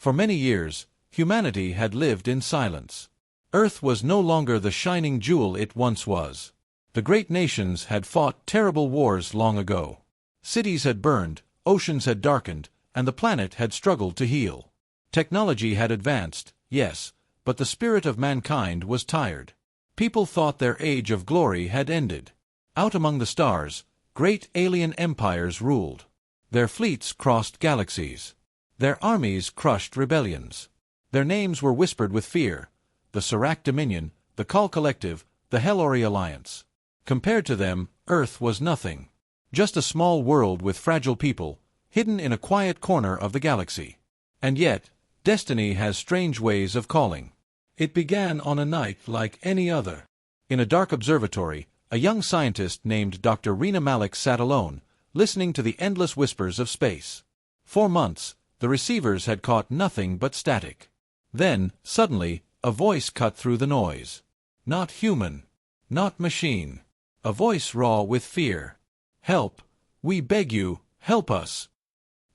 For many years, humanity had lived in silence. Earth was no longer the shining jewel it once was. The great nations had fought terrible wars long ago. Cities had burned, oceans had darkened, and the planet had struggled to heal. Technology had advanced, yes, but the spirit of mankind was tired. People thought their age of glory had ended. Out among the stars, great alien empires ruled. Their fleets crossed galaxies. Their armies crushed rebellions. Their names were whispered with fear: the Serac Dominion, the Kal Collective, the Hellori Alliance. Compared to them, Earth was nothing. Just a small world with fragile people, hidden in a quiet corner of the galaxy. And yet, destiny has strange ways of calling. It began on a night like any other. In a dark observatory, a young scientist named Dr. Rena Malik sat alone, listening to the endless whispers of space. For months, the receivers had caught nothing but static. Then, suddenly, a voice cut through the noise. Not human. Not machine. A voice raw with fear. "Help! We beg you, help us!"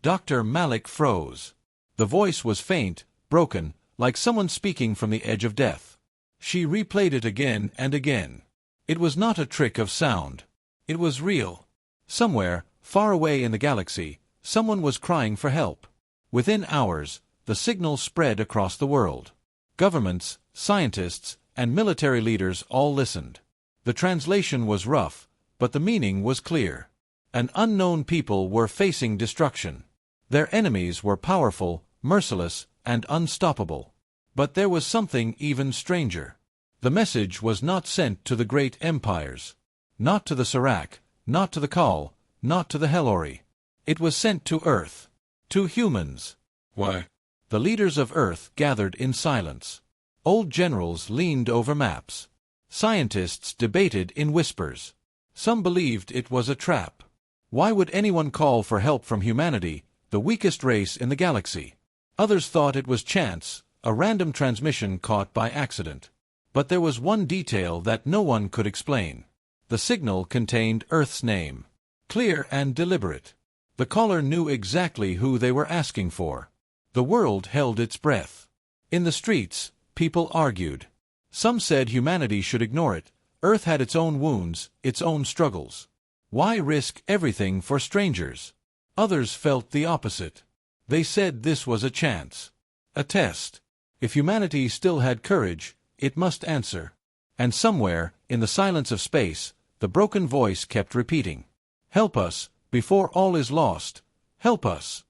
Dr. Malik froze. The voice was faint, broken, like someone speaking from the edge of death. She replayed it again and again. It was not a trick of sound. It was real. Somewhere, far away in the galaxy, someone was crying for help. Within hours, the signal spread across the world. Governments, scientists, and military leaders all listened. The translation was rough, but the meaning was clear. An unknown people were facing destruction. Their enemies were powerful, merciless, and unstoppable. But there was something even stranger. The message was not sent to the great empires. Not to the Serac, not to the Kal, not to the Hellori. It was sent to Earth. To humans. Why? The leaders of Earth gathered in silence. Old generals leaned over maps. Scientists debated in whispers. Some believed it was a trap. Why would anyone call for help from humanity, the weakest race in the galaxy? Others thought it was chance, a random transmission caught by accident. But there was one detail that no one could explain. The signal contained Earth's name. Clear and deliberate. The caller knew exactly who they were asking for. The world held its breath. In the streets, people argued. Some said humanity should ignore it. Earth had its own wounds, its own struggles. Why risk everything for strangers? Others felt the opposite. They said this was a chance. A test. If humanity still had courage, it must answer. And somewhere, in the silence of space, the broken voice kept repeating, "Help us, before all is lost. Help us."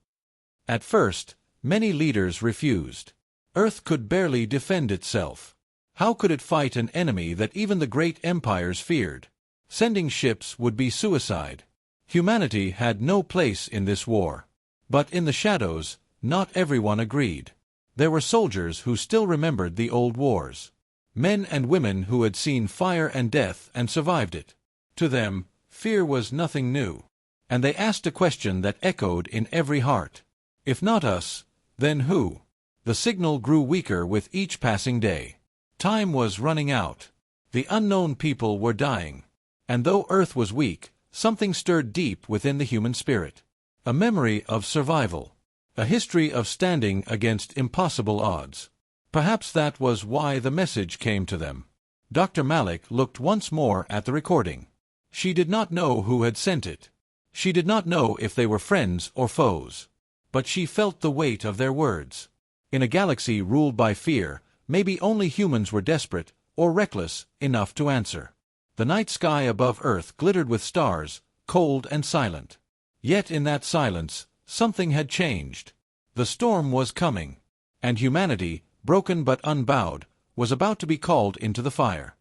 At first, many leaders refused. Earth could barely defend itself. How could it fight an enemy that even the great empires feared? Sending ships would be suicide. Humanity had no place in this war. But in the shadows, not everyone agreed. There were soldiers who still remembered the old wars. Men and women who had seen fire and death and survived it. To them, fear was nothing new. And they asked a question that echoed in every heart. If not us, then who? The signal grew weaker with each passing day. Time was running out. The unknown people were dying. And though Earth was weak, something stirred deep within the human spirit. A memory of survival. A history of standing against impossible odds. Perhaps that was why the message came to them. Dr. Malik looked once more at the recording. She did not know who had sent it. She did not know if they were friends or foes. But she felt the weight of their words. In a galaxy ruled by fear, maybe only humans were desperate, or reckless, enough to answer. The night sky above Earth glittered with stars, cold and silent. Yet in that silence, something had changed. The storm was coming. And humanity, broken but unbowed, was about to be called into the fire.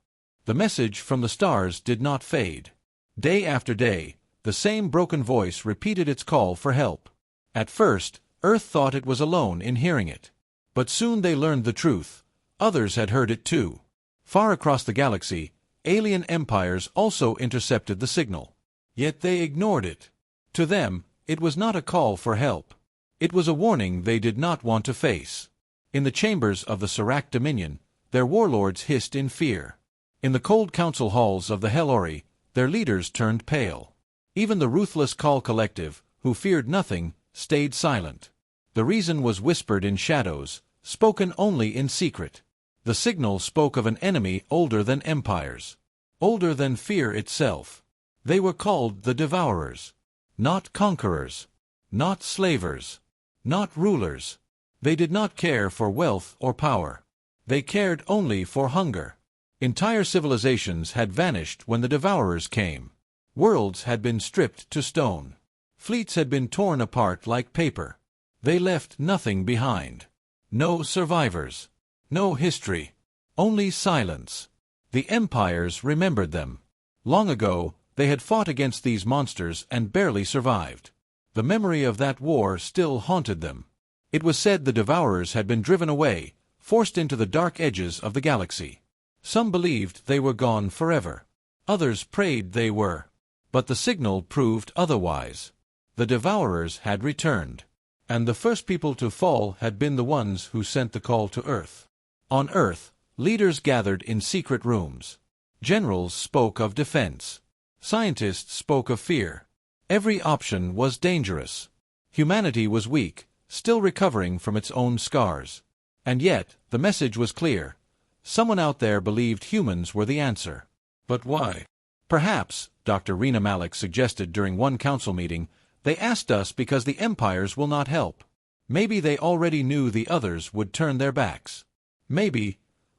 The message from the stars did not fade. Day after day, the same broken voice repeated its call for help. At first, Earth thought it was alone in hearing it. But soon they learned the truth. Others had heard it too. Far across the galaxy, alien empires also intercepted the signal. Yet they ignored it. To them, it was not a call for help. It was a warning they did not want to face. In the chambers of the Serac Dominion, their warlords hissed in fear. In the cold council halls of the Hellori, their leaders turned pale. Even the ruthless Kal Collective, who feared nothing, stayed silent. The reason was whispered in shadows, spoken only in secret. The signal spoke of an enemy older than empires, older than fear itself. They were called the Devourers. Not conquerors, not slavers, not rulers. They did not care for wealth or power. They cared only for hunger. Entire civilizations had vanished when the Devourers came. Worlds had been stripped to stone. Fleets had been torn apart like paper. They left nothing behind. No survivors. No history. Only silence. The empires remembered them. Long ago, they had fought against these monsters and barely survived. The memory of that war still haunted them. It was said the Devourers had been driven away, forced into the dark edges of the galaxy. Some believed they were gone forever. Others prayed they were. But the signal proved otherwise. The Devourers had returned. And the first people to fall had been the ones who sent the call to Earth. On Earth, leaders gathered in secret rooms. Generals spoke of defense. Scientists spoke of fear. Every option was dangerous. Humanity was weak, still recovering from its own scars. And yet, the message was clear. Someone out there believed humans were the answer. But why? Perhaps, Dr. Rena Malik suggested during one council meeting, they asked us because the empires will not help. Maybe they already knew the others would turn their backs. Maybe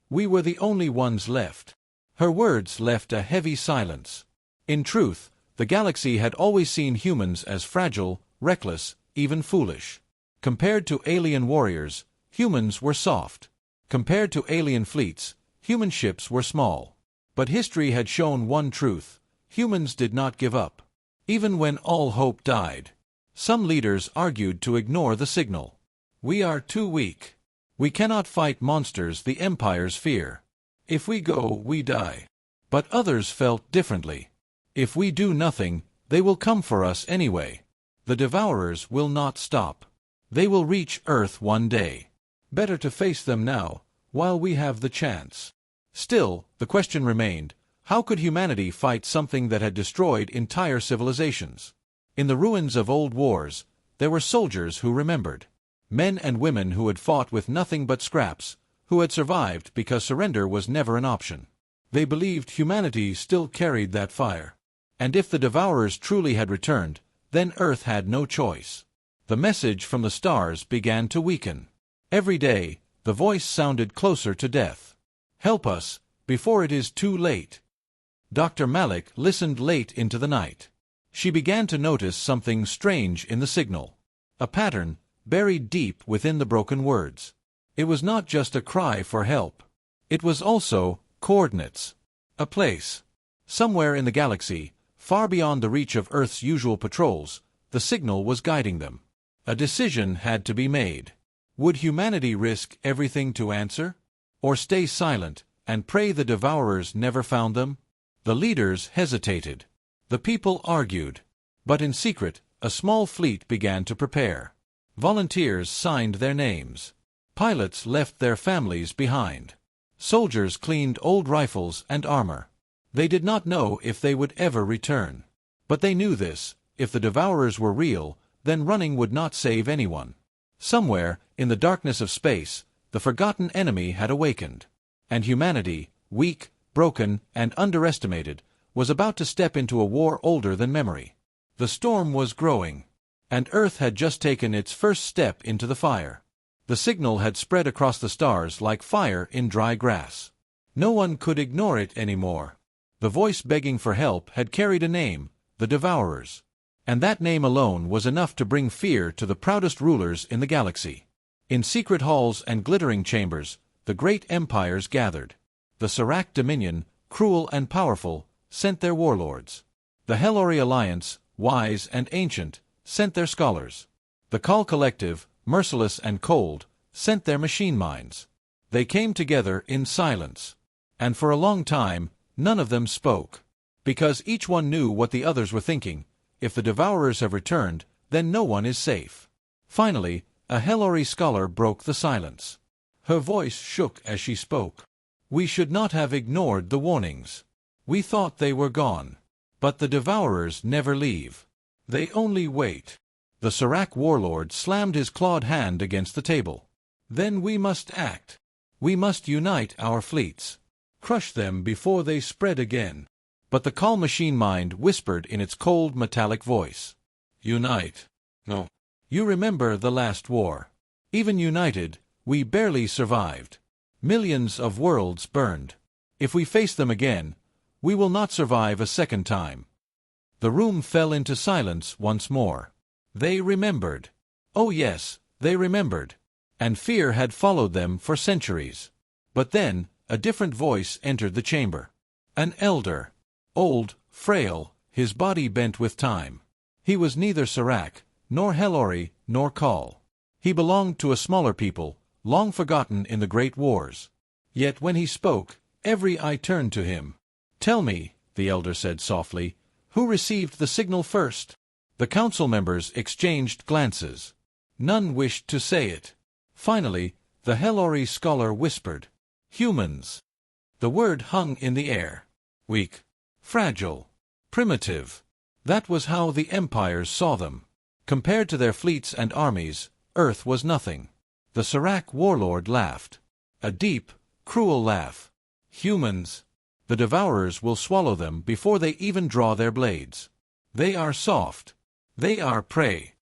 we were the only ones left. Her words left a heavy silence. In truth, the galaxy had always seen humans as fragile, reckless, even foolish. Compared to alien warriors, humans were soft. Compared to alien fleets, human ships were small. But history had shown one truth: humans did not give up. Even when all hope died. Some leaders argued to ignore the signal. We are too weak. We cannot fight monsters the empires fear. If we go, we die. But others felt differently. If we do nothing, they will come for us anyway. The Devourers will not stop. They will reach Earth one day. Better to face them now, while we have the chance. Still, the question remained, how could humanity fight something that had destroyed entire civilizations? In the ruins of old wars, there were soldiers who remembered. Men and women who had fought with nothing but scraps, who had survived because surrender was never an option. They believed humanity still carried that fire. And if the Devourers truly had returned, then Earth had no choice. The message from the stars began to weaken. Every day, the voice sounded closer to death. Help us, before it is too late. Dr. Malik listened late into the night. She began to notice something strange in the signal. A pattern, buried deep within the broken words. It was not just a cry for help. It was also coordinates. A place. Somewhere in the galaxy, far beyond the reach of Earth's usual patrols, the signal was guiding them. A decision had to be made. Would humanity risk everything to answer? Or stay silent and pray the Devourers never found them? The leaders hesitated. The people argued. But in secret, a small fleet began to prepare. Volunteers signed their names. Pilots left their families behind. Soldiers cleaned old rifles and armor. They did not know if they would ever return. But they knew this: if the Devourers were real, then running would not save anyone. Somewhere, in the darkness of space, the forgotten enemy had awakened. And humanity, weak, broken, and underestimated, was about to step into a war older than memory. The storm was growing. And Earth had just taken its first step into the fire. The signal had spread across the stars like fire in dry grass. No one could ignore it anymore. The voice begging for help had carried a name: the Devourers. And that name alone was enough to bring fear to the proudest rulers in the galaxy. In secret halls and glittering chambers, the great empires gathered. The Serac Dominion, cruel and powerful, sent their warlords. The Hellori Alliance, wise and ancient, sent their scholars. The Kal Collective, merciless and cold, sent their machine minds. They came together in silence. And for a long time, none of them spoke. Because each one knew what the others were thinking: if the Devourers have returned, then no one is safe. Finally, a Hellori scholar broke the silence. Her voice shook as she spoke. We should not have ignored the warnings. We thought they were gone. But the Devourers never leave. They only wait. The Serac warlord slammed his clawed hand against the table. Then we must act. We must unite our fleets. Crush them before they spread again. But the calm machine mind whispered in its cold metallic voice. Unite. No. You remember the last war. Even united, we barely survived. Millions of worlds burned. If we face them again, we will not survive a second time. The room fell into silence once more. They remembered. Oh yes, they remembered. And fear had followed them for centuries. But then, a different voice entered the chamber. An elder. Old, frail, his body bent with time. He was neither Serac, nor Helori, nor Kal. He belonged to a smaller people, long forgotten in the great wars. Yet when he spoke, every eye turned to him. Tell me, the elder said softly, who received the signal first? The council members exchanged glances. None wished to say it. Finally, the Helori scholar whispered, humans. The word hung in the air. Weak. Fragile. Primitive. That was how the empires saw them. Compared to their fleets and armies, Earth was nothing. The Serac warlord laughed. A deep, cruel laugh. Humans. The devourers will swallow them before they even draw their blades. They are soft. They are prey.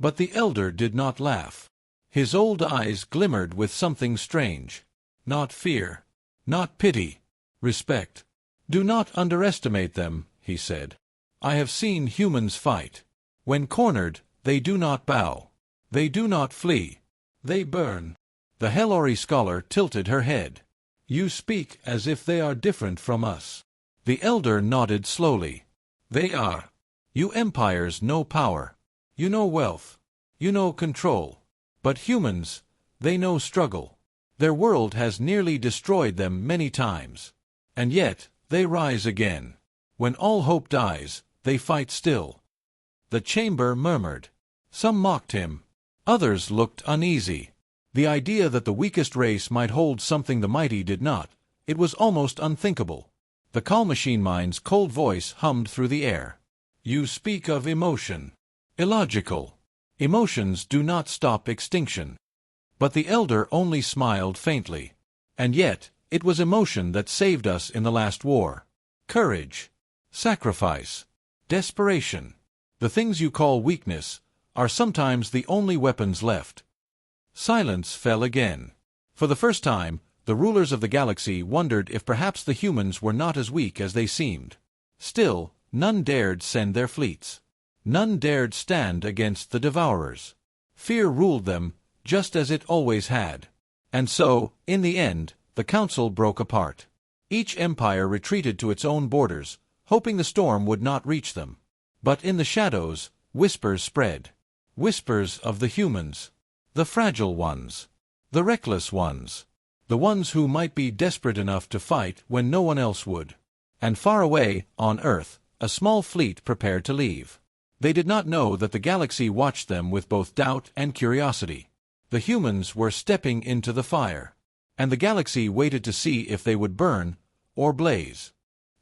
But the elder did not laugh. His old eyes glimmered with something strange. Not fear. Not pity. Respect. Do not underestimate them, he said. I have seen humans fight. When cornered, they do not bow. They do not flee. They burn. The Helori scholar tilted her head. You speak as if they are different from us. The elder nodded slowly. They are. You empires know power. You know wealth. You know control. But humans, they know struggle. Their world has nearly destroyed them many times. And yet, they rise again. When all hope dies, they fight still. The chamber murmured. Some mocked him. Others looked uneasy. The idea that the weakest race might hold something the mighty did not, it was almost unthinkable. The calm machine mind's cold voice hummed through the air. You speak of emotion. Illogical. Emotions do not stop extinction. But the elder only smiled faintly. And yet, it was emotion that saved us in the last war. Courage. Sacrifice. Desperation. The things you call weakness are sometimes the only weapons left. Silence fell again. For the first time, the rulers of the galaxy wondered if perhaps the humans were not as weak as they seemed. Still, none dared send their fleets. None dared stand against the devourers. Fear ruled them, just as it always had. And so, in the end, the council broke apart. Each empire retreated to its own borders, hoping the storm would not reach them. But in the shadows, whispers spread. Whispers of the humans. The fragile ones. The reckless ones. The ones who might be desperate enough to fight when no one else would. And far away, on Earth, a small fleet prepared to leave. They did not know that the galaxy watched them with both doubt and curiosity. The humans were stepping into the fire. And the galaxy waited to see if they would burn or blaze.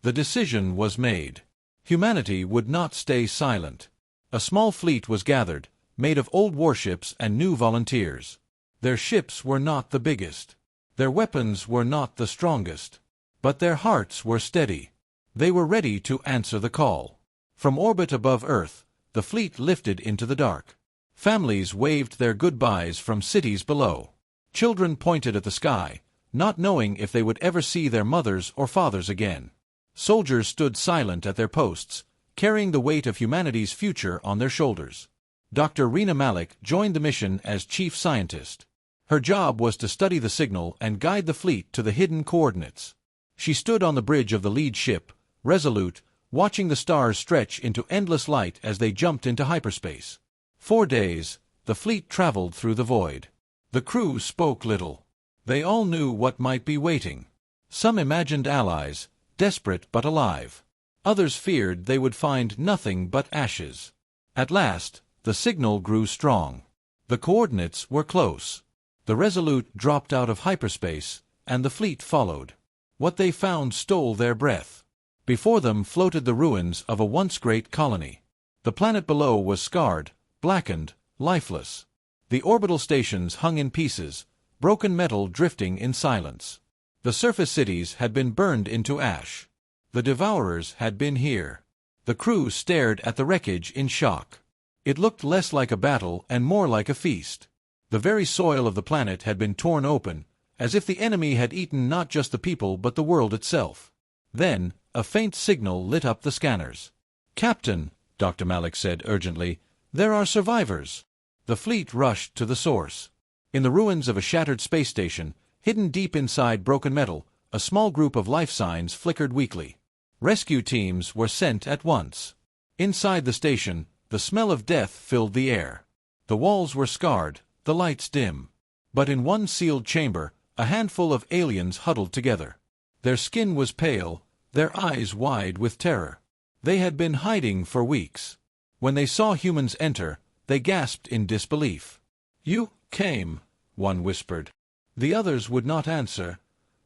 The decision was made. Humanity would not stay silent. A small fleet was gathered, made of old warships and new volunteers. Their ships were not the biggest. Their weapons were not the strongest. But their hearts were steady. They were ready to answer the call. From orbit above Earth, the fleet lifted into the dark. Families waved their goodbyes from cities below. Children pointed at the sky, not knowing if they would ever see their mothers or fathers again. Soldiers stood silent at their posts, carrying the weight of humanity's future on their shoulders. Dr. Rena Malik joined the mission as chief scientist. Her job was to study the signal and guide the fleet to the hidden coordinates. She stood on the bridge of the lead ship, resolute, watching the stars stretch into endless light as they jumped into hyperspace. 4 days, the fleet traveled through the void. The crew spoke little. They all knew what might be waiting. Some imagined allies, desperate but alive. Others feared they would find nothing but ashes. At last, the signal grew strong. The coordinates were close. The Resolute dropped out of hyperspace, and the fleet followed. What they found stole their breath. Before them floated the ruins of a once great colony. The planet below was scarred, blackened, lifeless. The orbital stations hung in pieces, broken metal drifting in silence. The surface cities had been burned into ash. The Devourers had been here. The crew stared at the wreckage in shock. It looked less like a battle and more like a feast. The very soil of the planet had been torn open, as if the enemy had eaten not just the people but the world itself. Then, a faint signal lit up the scanners. "Captain," Dr. Malik said urgently, "there are survivors." The fleet rushed to the source. In the ruins of a shattered space station, hidden deep inside broken metal, a small group of life signs flickered weakly. Rescue teams were sent at once. Inside the station, the smell of death filled the air. The walls were scarred, the lights dim. But in one sealed chamber, a handful of aliens huddled together. Their skin was pale, their eyes wide with terror. They had been hiding for weeks. When they saw humans enter, they gasped in disbelief. "You came," one whispered. The others would not answer.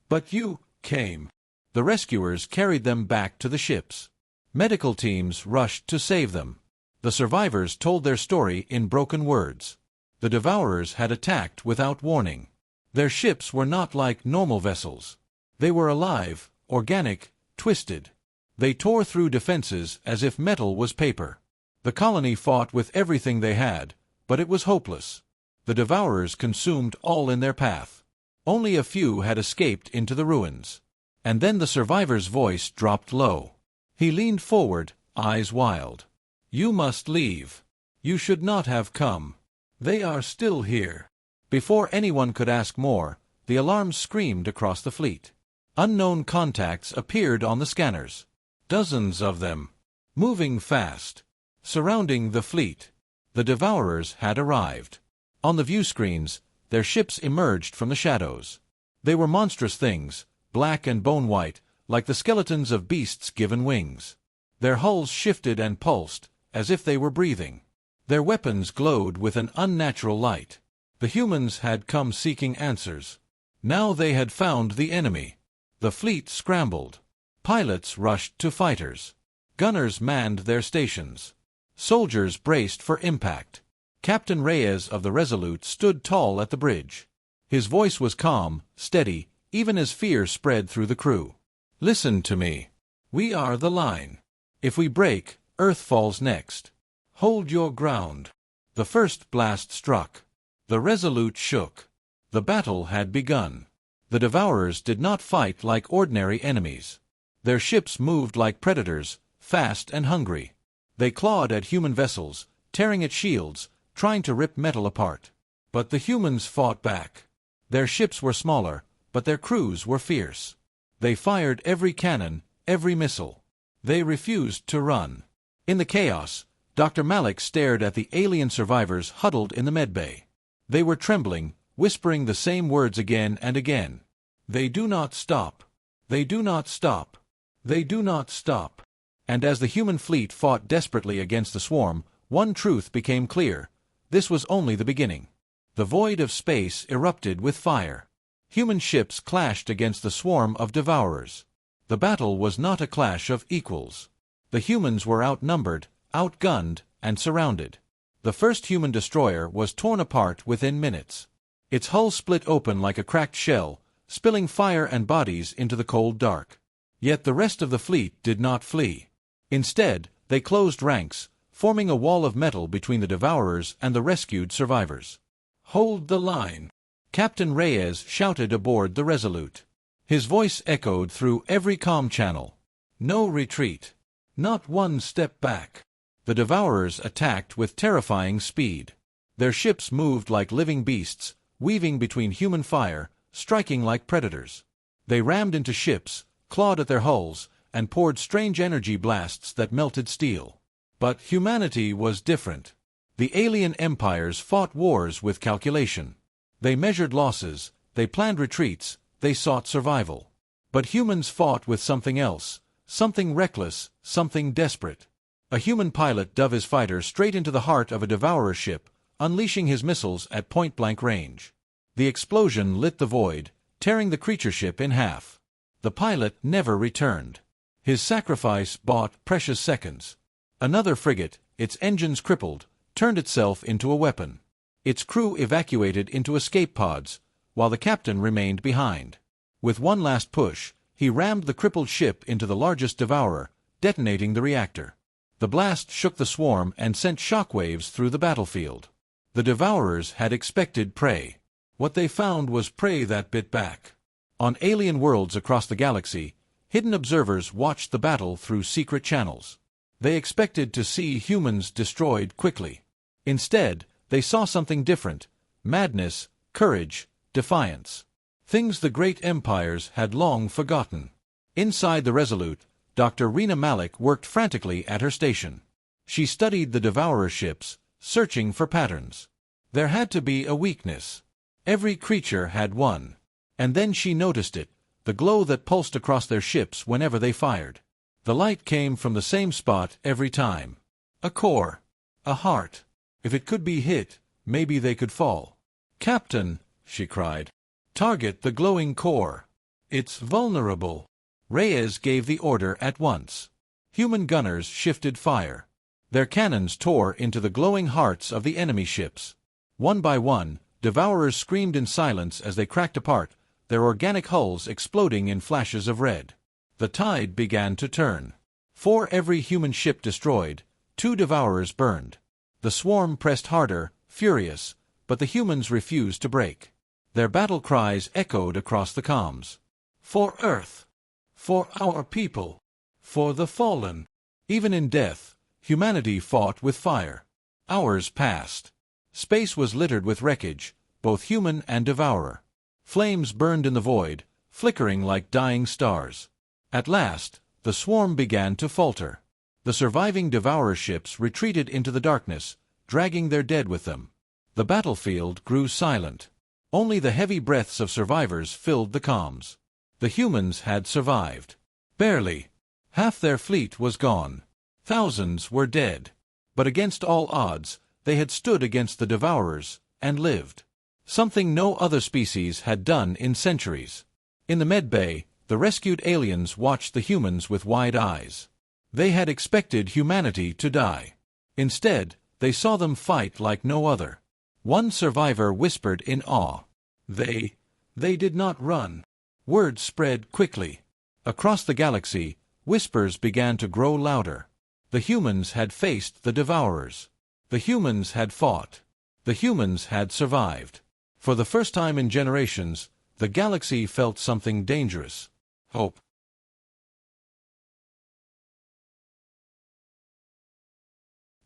"But you came." The rescuers carried them back to the ships. Medical teams rushed to save them. The survivors told their story in broken words. The Devourers had attacked without warning. Their ships were not like normal vessels. They were alive, organic, twisted. They tore through defenses as if metal was paper. The colony fought with everything they had, but it was hopeless. The Devourers consumed all in their path. Only a few had escaped into the ruins. And then the survivor's voice dropped low. He leaned forward, eyes wild. "You must leave. You should not have come. They are still here." Before anyone could ask more, the alarms screamed across the fleet. Unknown contacts appeared on the scanners. Dozens of them. Moving fast. Surrounding the fleet. The Devourers had arrived. On the view screens, their ships emerged from the shadows. They were monstrous things, black and bone-white, like the skeletons of beasts given wings. Their hulls shifted and pulsed, as if they were breathing. Their weapons glowed with an unnatural light. The humans had come seeking answers. Now they had found the enemy. The fleet scrambled. Pilots rushed to fighters. Gunners manned their stations. Soldiers braced for impact. Captain Reyes of the Resolute stood tall at the bridge. His voice was calm, steady, even as fear spread through the crew. "Listen to me. We are the line. If we break, Earth falls next. Hold your ground." The first blast struck. The Resolute shook. The battle had begun. The Devourers did not fight like ordinary enemies. Their ships moved like predators, fast and hungry. They clawed at human vessels, tearing at shields, trying to rip metal apart. But the humans fought back. Their ships were smaller, but their crews were fierce. They fired every cannon, every missile. They refused to run. In the chaos, Dr. Malik stared at the alien survivors huddled in the medbay. They were trembling, whispering the same words again and again. "They do not stop. They do not stop. They do not stop." And as the human fleet fought desperately against the swarm, one truth became clear. This was only the beginning. The void of space erupted with fire. Human ships clashed against the swarm of Devourers. The battle was not a clash of equals. The humans were outnumbered, outgunned, and surrounded. The first human destroyer was torn apart within minutes. Its hull split open like a cracked shell, spilling fire and bodies into the cold dark. Yet the rest of the fleet did not flee. Instead, they closed ranks, forming a wall of metal between the Devourers and the rescued survivors. "Hold the line!" Captain Reyes shouted aboard the Resolute. His voice echoed through every comm channel. "No retreat. Not one step back." The Devourers attacked with terrifying speed. Their ships moved like living beasts, weaving between human fire, striking like predators. They rammed into ships, clawed at their hulls, and poured strange energy blasts that melted steel. But humanity was different. The alien empires fought wars with calculation. They measured losses, they planned retreats, they sought survival. But humans fought with something else, something reckless, something desperate. A human pilot dove his fighter straight into the heart of a Devourer ship, unleashing his missiles at point-blank range. The explosion lit the void, tearing the creature ship in half. The pilot never returned. His sacrifice bought precious seconds. Another frigate, its engines crippled, turned itself into a weapon. Its crew evacuated into escape pods, while the captain remained behind. With one last push, he rammed the crippled ship into the largest devourer, detonating the reactor. The blast shook the swarm and sent shockwaves through the battlefield. The devourers had expected prey. What they found was prey that bit back. On alien worlds across the galaxy, hidden observers watched the battle through secret channels. They expected to see humans destroyed quickly. Instead, they saw something different: madness, courage, defiance. Things the great empires had long forgotten. Inside the Resolute, Dr. Rena Malik worked frantically at her station. She studied the devourer ships, searching for patterns. There had to be a weakness. Every creature had one. And then she noticed it, the glow that pulsed across their ships whenever they fired. The light came from the same spot every time. A core. A heart. If it could be hit, maybe they could fall. "Captain," she cried, "target the glowing core. It's vulnerable." Reyes gave the order at once. Human gunners shifted fire. Their cannons tore into the glowing hearts of the enemy ships. One by one, devourers screamed in silence as they cracked apart, their organic hulls exploding in flashes of red. The tide began to turn. For every human ship destroyed, 2 devourers burned. The swarm pressed harder, furious, but the humans refused to break. Their battle cries echoed across the comms. "For Earth! For our people! For the fallen!" Even in death, humanity fought with fire. Hours passed. Space was littered with wreckage, both human and devourer. Flames burned in the void, flickering like dying stars. At last, the swarm began to falter. The surviving devourer ships retreated into the darkness, dragging their dead with them. The battlefield grew silent. Only the heavy breaths of survivors filled the comms. The humans had survived. Barely. Half their fleet was gone. Thousands were dead. But against all odds, they had stood against the devourers, and lived. Something no other species had done in centuries. In the medbay, the rescued aliens watched the humans with wide eyes. They had expected humanity to die. Instead, they saw them fight like no other. One survivor whispered in awe. They did not run." Word spread quickly. Across the galaxy, whispers began to grow louder. The humans had faced the devourers. The humans had fought. The humans had survived. For the first time in generations, the galaxy felt something dangerous. Hope.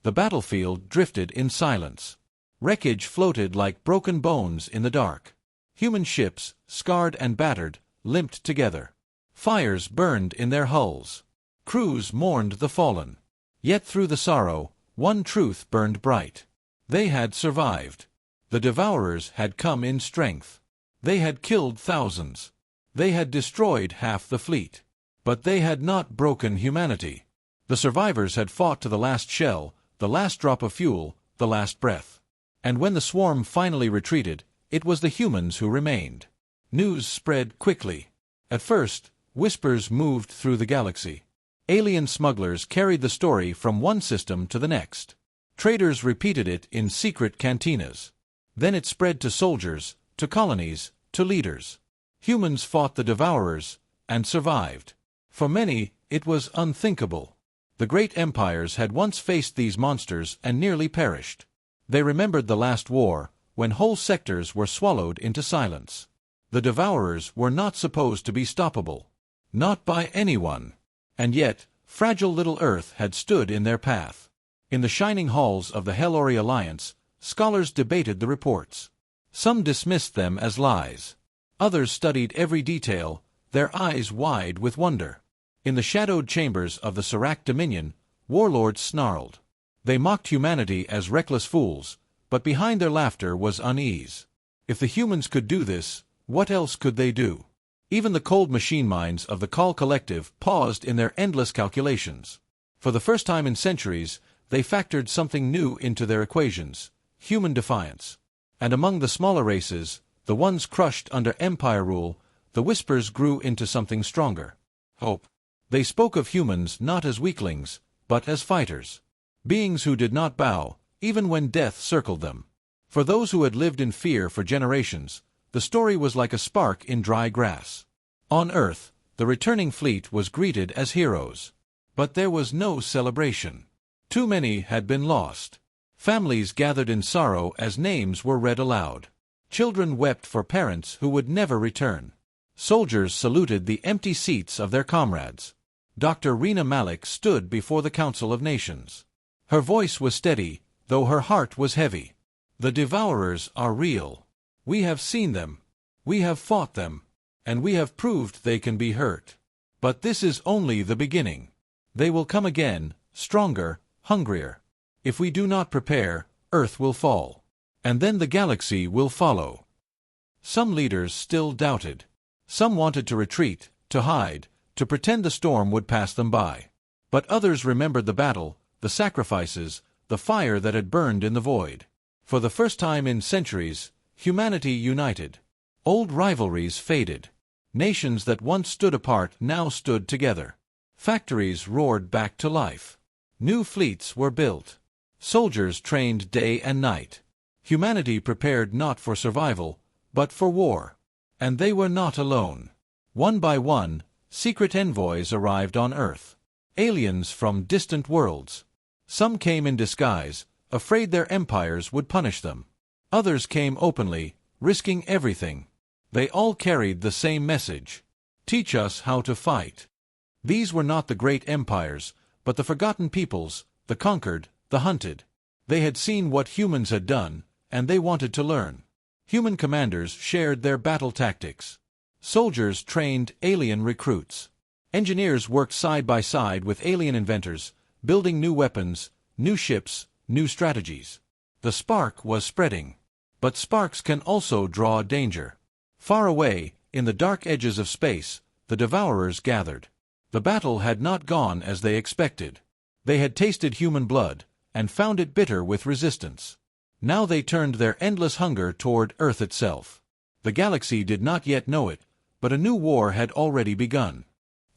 The battlefield drifted in silence. Wreckage floated like broken bones in the dark. Human ships, scarred and battered, limped together. Fires burned in their hulls. Crews mourned the fallen. Yet through the sorrow, one truth burned bright. They had survived. The devourers had come in strength. They had killed thousands. They had destroyed half the fleet. But they had not broken humanity. The survivors had fought to the last shell, the last drop of fuel, the last breath. And when the swarm finally retreated, it was the humans who remained. News spread quickly. At first, whispers moved through the galaxy. Alien smugglers carried the story from one system to the next. Traders repeated it in secret cantinas. Then it spread to soldiers, to colonies, to leaders. Humans fought the devourers, and survived. For many, it was unthinkable. The great empires had once faced these monsters and nearly perished. They remembered the last war, when whole sectors were swallowed into silence. The devourers were not supposed to be stoppable. Not by anyone. And yet, fragile little Earth had stood in their path. In the shining halls of the Hellori Alliance, scholars debated the reports. Some dismissed them as lies. Others studied every detail, their eyes wide with wonder. In the shadowed chambers of the Serac Dominion, warlords snarled. They mocked humanity as reckless fools, but behind their laughter was unease. If the humans could do this, what else could they do? Even the cold machine minds of the Call Collective paused in their endless calculations. For the first time in centuries, they factored something new into their equations: human defiance. And among the smaller races, the ones crushed under empire rule, the whispers grew into something stronger: hope. They spoke of humans not as weaklings, but as fighters. Beings who did not bow, even when death circled them. For those who had lived in fear for generations, the story was like a spark in dry grass. On Earth, the returning fleet was greeted as heroes. But there was no celebration. Too many had been lost. Families gathered in sorrow as names were read aloud. Children wept for parents who would never return. Soldiers saluted the empty seats of their comrades. Dr. Rena Malik stood before the Council of Nations. Her voice was steady, though her heart was heavy. The Devourers are real. We have seen them. We have fought them. And we have proved they can be hurt. But this is only the beginning. They will come again, stronger, hungrier. If we do not prepare, Earth will fall. And then the galaxy will follow. Some leaders still doubted. Some wanted to retreat, to hide, to pretend the storm would pass them by. But others remembered the battle, the sacrifices, the fire that had burned in the void. For the first time in centuries, humanity united. Old rivalries faded. Nations that once stood apart now stood together. Factories roared back to life. New fleets were built. Soldiers trained day and night. Humanity prepared not for survival, but for war. And they were not alone. One by one, secret envoys arrived on Earth. Aliens from distant worlds. Some came in disguise, afraid their empires would punish them. Others came openly, risking everything. They all carried the same message. Teach us how to fight. These were not the great empires, but the forgotten peoples, the conquered, the hunted. They had seen what humans had done, and they wanted to learn. Human commanders shared their battle tactics. Soldiers trained alien recruits. Engineers worked side by side with alien inventors, building new weapons, new ships, new strategies. The spark was spreading. But sparks can also draw danger. Far away, in the dark edges of space, the Devourers gathered. The battle had not gone as they expected. They had tasted human blood, and found it bitter with resistance. Now they turned their endless hunger toward Earth itself. The galaxy did not yet know it, but a new war had already begun.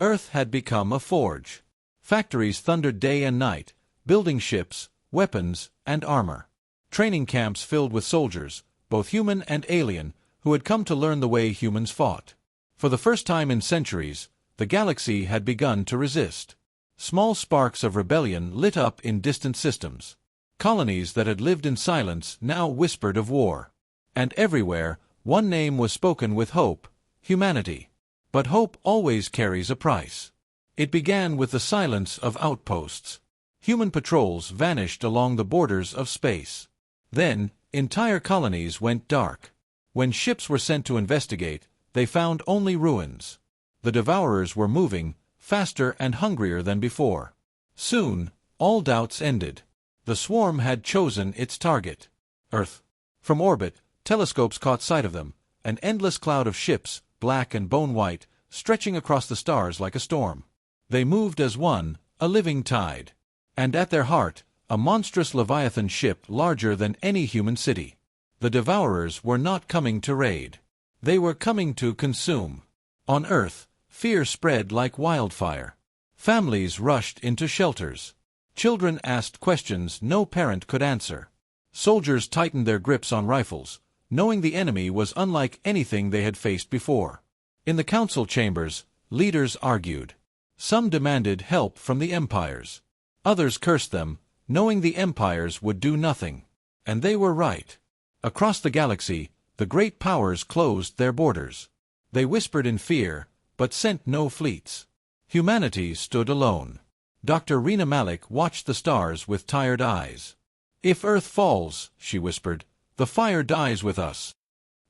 Earth had become a forge. Factories thundered day and night, building ships, weapons, and armor. Training camps filled with soldiers, both human and alien, who had come to learn the way humans fought. For the first time in centuries, the galaxy had begun to resist. Small sparks of rebellion lit up in distant systems. Colonies that had lived in silence now whispered of war. And everywhere, one name was spoken with hope: humanity. But hope always carries a price. It began with the silence of outposts. Human patrols vanished along the borders of space. Then, entire colonies went dark. When ships were sent to investigate, they found only ruins. The Devourers were moving, faster and hungrier than before. Soon, all doubts ended. The swarm had chosen its target: Earth. From orbit, telescopes caught sight of them, an endless cloud of ships, black and bone-white, stretching across the stars like a storm. They moved as one, a living tide. And at their heart, a monstrous Leviathan ship larger than any human city. The Devourers were not coming to raid. They were coming to consume. On Earth, fear spread like wildfire. Families rushed into shelters. Children asked questions no parent could answer. Soldiers tightened their grips on rifles, knowing the enemy was unlike anything they had faced before. In the council chambers, leaders argued. Some demanded help from the empires. Others cursed them, knowing the empires would do nothing. And they were right. Across the galaxy, the great powers closed their borders. They whispered in fear, but sent no fleets. Humanity stood alone. Dr. Rena Malik watched the stars with tired eyes. "If Earth falls," she whispered, "the fire dies with us."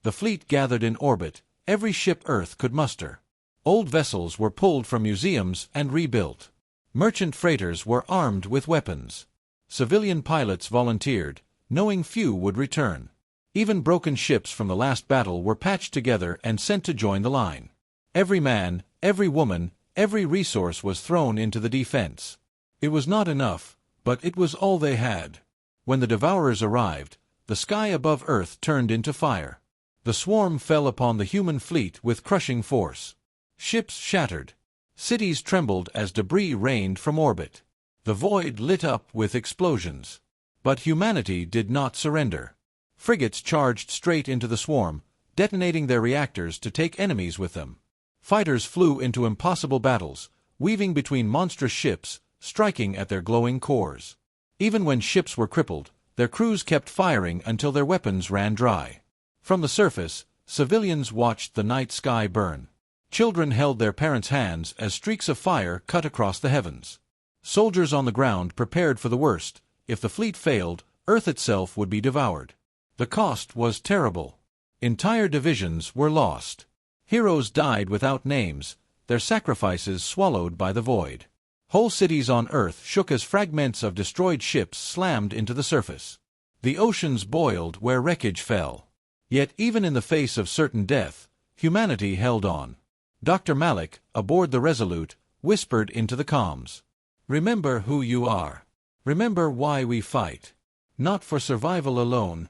The fleet gathered in orbit, every ship Earth could muster. Old vessels were pulled from museums and rebuilt. Merchant freighters were armed with weapons. Civilian pilots volunteered, knowing few would return. Even broken ships from the last battle were patched together and sent to join the line. Every man, every woman, every resource was thrown into the defense. It was not enough, but it was all they had. When the Devourers arrived, the sky above Earth turned into fire. The swarm fell upon the human fleet with crushing force. Ships shattered. Cities trembled as debris rained from orbit. The void lit up with explosions. But humanity did not surrender. Frigates charged straight into the swarm, detonating their reactors to take enemies with them. Fighters flew into impossible battles, weaving between monstrous ships, striking at their glowing cores. Even when ships were crippled, their crews kept firing until their weapons ran dry. From the surface, civilians watched the night sky burn. Children held their parents' hands as streaks of fire cut across the heavens. Soldiers on the ground prepared for the worst. If the fleet failed, Earth itself would be devoured. The cost was terrible. Entire divisions were lost. Heroes died without names, their sacrifices swallowed by the void. Whole cities on Earth shook as fragments of destroyed ships slammed into the surface. The oceans boiled where wreckage fell. Yet even in the face of certain death, humanity held on. Dr. Malik, aboard the Resolute, whispered into the comms. "Remember who you are. Remember why we fight. Not for survival alone,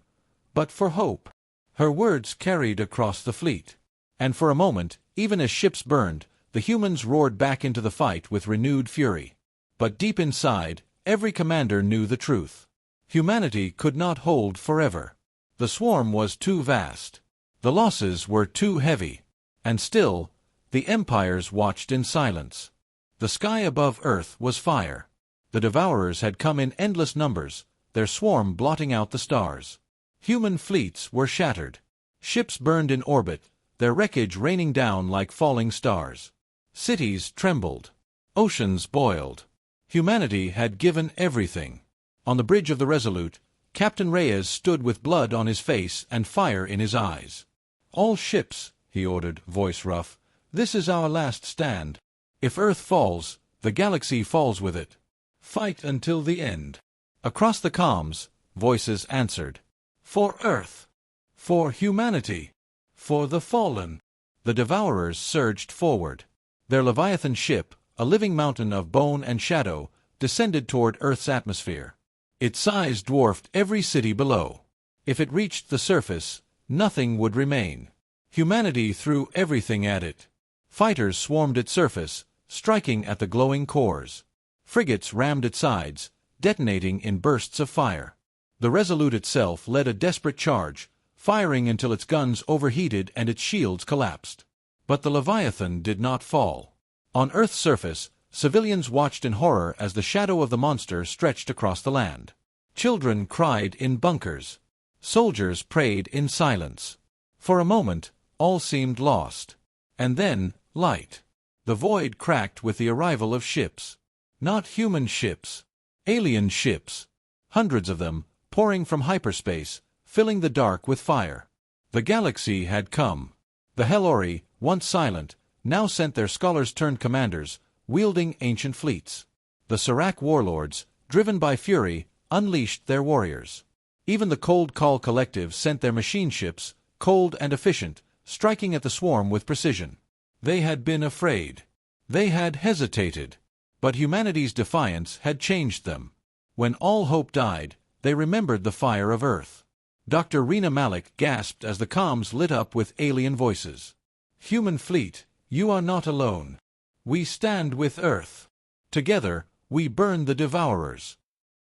but for hope." Her words carried across the fleet. And for a moment, even as ships burned, the humans roared back into the fight with renewed fury. But deep inside, every commander knew the truth. Humanity could not hold forever. The swarm was too vast. The losses were too heavy. And still, the empires watched in silence. The sky above Earth was fire. The devourers had come in endless numbers, their swarm blotting out the stars. Human fleets were shattered. Ships burned in orbit, their wreckage raining down like falling stars. Cities trembled. Oceans boiled. Humanity had given everything. On the bridge of the Resolute, Captain Reyes stood with blood on his face and fire in his eyes. "All ships," he ordered, voice rough, "this is our last stand. If Earth falls, the galaxy falls with it. Fight until the end." Across the comms, voices answered. "For Earth. For humanity. For the fallen." The devourers surged forward. Their Leviathan ship, a living mountain of bone and shadow, descended toward Earth's atmosphere. Its size dwarfed every city below. If it reached the surface, nothing would remain. Humanity threw everything at it. Fighters swarmed its surface, striking at the glowing cores. Frigates rammed its sides, detonating in bursts of fire. The Resolute itself led a desperate charge, firing until its guns overheated and its shields collapsed. But the Leviathan did not fall. On Earth's surface, civilians watched in horror as the shadow of the monster stretched across the land. Children cried in bunkers. Soldiers prayed in silence. For a moment, all seemed lost. And then, light. The void cracked with the arrival of ships. Not human ships. Alien ships. Hundreds of them, pouring from hyperspace, filling the dark with fire. The galaxy had come. The Helori, once silent, now sent their scholars-turned-commanders, wielding ancient fleets. The Serac warlords, driven by fury, unleashed their warriors. Even the Cold Call Collective sent their machine ships, cold and efficient, striking at the swarm with precision. They had been afraid. They had hesitated. But humanity's defiance had changed them. When all hope died, they remembered the fire of Earth. Dr. Rena Malik gasped as the comms lit up with alien voices. "Human fleet, you are not alone. We stand with Earth. Together, we burn the devourers."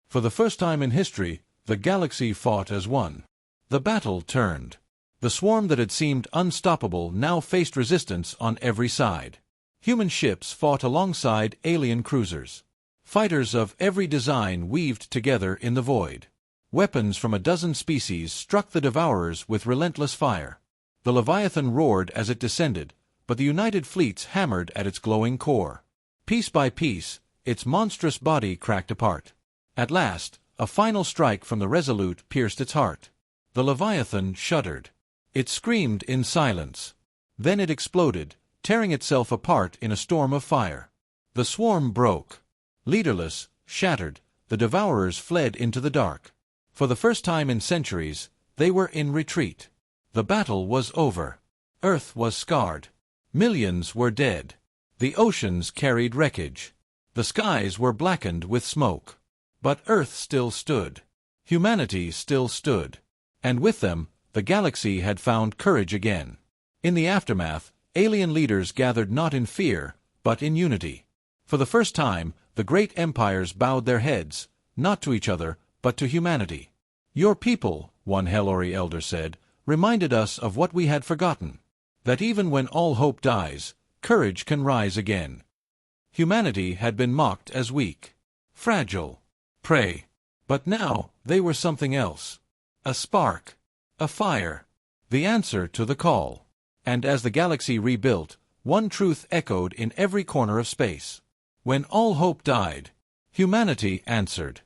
For the first time in history, the galaxy fought as one. The battle turned. The swarm that had seemed unstoppable now faced resistance on every side. Human ships fought alongside alien cruisers. Fighters of every design weaved together in the void. Weapons from a dozen species struck the devourers with relentless fire. The Leviathan roared as it descended, but the united fleets hammered at its glowing core. Piece by piece, its monstrous body cracked apart. At last, a final strike from the Resolute pierced its heart. The Leviathan shuddered. It screamed in silence. Then it exploded, tearing itself apart in a storm of fire. The swarm broke. Leaderless, shattered, the devourers fled into the dark. For the first time in centuries, they were in retreat. The battle was over. Earth was scarred. Millions were dead. The oceans carried wreckage. The skies were blackened with smoke. But Earth still stood. Humanity still stood. And with them, the galaxy had found courage again. In the aftermath, alien leaders gathered not in fear, but in unity. For the first time, the great empires bowed their heads, not to each other, but to humanity. Your people, one Hellori elder said, reminded us of what we had forgotten, that even when all hope dies, courage can rise again. Humanity had been mocked as weak, fragile, prey. But now, they were something else. A spark. A fire. The answer to the call. And as the galaxy rebuilt, one truth echoed in every corner of space. When all hope died, humanity answered.